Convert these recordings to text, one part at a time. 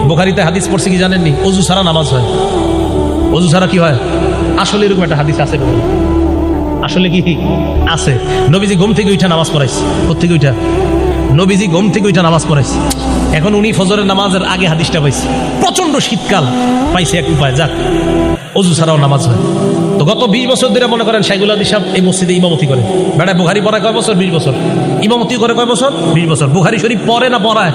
বুখারীতে হাদিস পড়ছে কি জানেননি? ওযু ছাড়া নামাজ হয়। ওযু ছাড়া কি হয়? আসলে এরকম একটা হাদিস আছে, আসলে কি আছে? নবীজি ঘুম থেকে উঠা নামাজ পড়াইছে। কোত্থেকে উঠা? নবীজি ঘুম থেকে উঠা নামাজ পড়াইছে। এখন উনি ফজরের নামাজের আগে হাদিসটা পাইছে। প্রচন্ড শীতকাল, পাইছে এক উপায়, যাক ওযু ছাড়াও নামাজ হয়। তো গত 20 বছর ধরে মনে করেন শাইখুল হাদিস সাহেব এই মসজিদে ইমামতি করে। বেড়া বুখারী পড়ায় কয় বছর? 20 বছর। ইমামতি করে কয় বছর? 20 বছর। বুখারী শরীফ পড়ে না পড়ায়?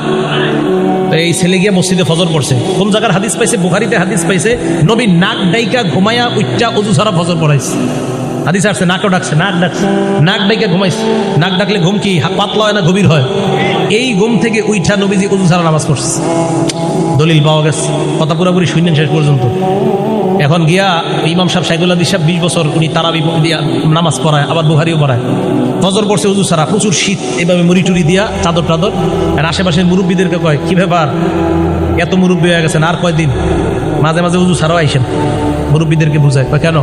তো এই ছেলে গিয়ে মসজিদে ফজর পড়ছে। কোন জায়গার হাদিস পাইছে? বুখারীতে হাদিস পাইছে, নবী নাক ডাইকা ঘুমায়া উচ্চা ওযু ছাড়া ফজর পড়াইছে। হাদিস আসছে, নাকও ডাকছে, নাক ডাকছে, নাক ডাইকা ঘুমাইছে। নাক ডাকলে ঘুম কি পাতলা হয় না গভীর হয়? এই ঘুম থেকে উইঠা নবীজি ওযু ছাড়া নামাজ পড়ছে। দলিল পাওয়া গেছে, কথা পুরোপুরি শুনলেন শেষ পর্যন্ত। এখন গিয়া ইমাম সাহেব শাইখুল হাদিস সাহেব 20 বছর উনি তারাবি দিয়া নামাজ পড়ায়, আবার বুখারীও পড়ায়। ফজর পড়ছে ওযু ছাড়া, প্রচুর শীত, এভাবে মুড়ি টুরি দিয়া চাদর টাদর। আর আশেপাশের মুরব্বীদেরকে কয়, কি ব্যাপার এত মুরব্বী হয়ে গেছেন, আর কয়দিন মাঝে মাঝে ওযু ছাড়াও আইসেন। মুরব্বীদেরকে বুঝায়, কয় কেন?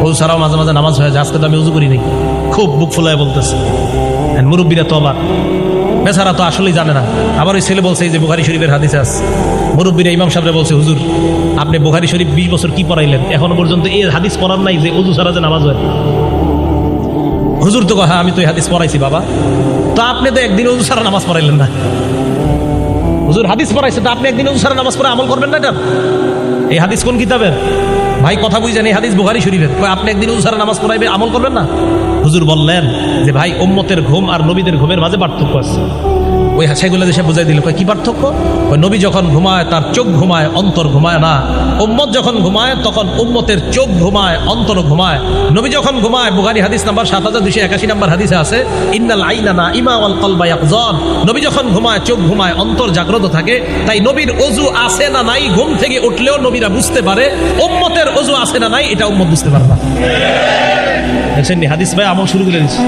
ওযু ছাড়াও মাঝে মাঝে নামাজ হয়ে যায়, আজকে তো আমি ওযু করি নাই। খুব বুক ফুলায় বলতেছে। মুরব্বীরা তো আবার বেচারা তো আসলেই জানে না। আবার ওই ছেলে বলছে, এই যে বুখারী শরীফের হাদিস আছে, মুরব্বীরা ইমাম সাহেবরা বলছে, হুজুর আপনি বুখারী শরীফ 20 বছর কি পড়াইলেন, এখনো পর্যন্ত এই হাদিস পড়ার নাই যে ওযু ছাড়া যে নামাজ হয়। হুজুর তো হ্যাঁ আমি তো এই হাদিস পড়াইছি বাবা। তো আপনি তো একদিন ওযু ছাড়া নামাজ পড়াইলেন না। হুজুর হাদিস পড়াইছে, তো আপনি একদিন ওযু ছাড়া নামাজ পড়ে আমল করবেন না? এটা এই হাদিস কোন কিতাবের? ভাই কথা বুঝছেন, এই হাদিস বুখারী শরীফের। আপনি একদিন ওযু ছাড়া নামাজ পড়াইবে, আমল করবেন না? হুজুর বললেন যে ভাই উম্মতের ঘুম আর নবীদের ঘুমের মাঝে পার্থক্য আছে। ওই শাইখুল হাদিস বুঝাই দিল, কি পার্থক্য? ওই নবী যখন ঘুমায় তার চোখ ঘুমায়, অন্তর ঘুমায় না। উম্মত যখন ঘুমায় তখন উম্মতের চোখ ঘুমায়, অন্তর ঘুমায়। নবী যখন ঘুমায়, বুখারী হাদিস নাম্বার 7281 নাম্বার হাদিসে আছে, ইন্নাল আইনা নাইমা ওয়াল কলবা ইয়াকযান। নবী যখন ঘুমায় চোখ ঘুমায়, অন্তর জাগ্রত থাকে। তাই নবীর ওযু আছে না নাই ঘুম থেকে উঠলেও নবীরা বুঝতে পারে। উম্মতের ওযু আছে না নাই এটা উম্মত বুঝতে পারে না। দেখছেন হাদিস ভাই আমল শুরু করে দিচ্ছে।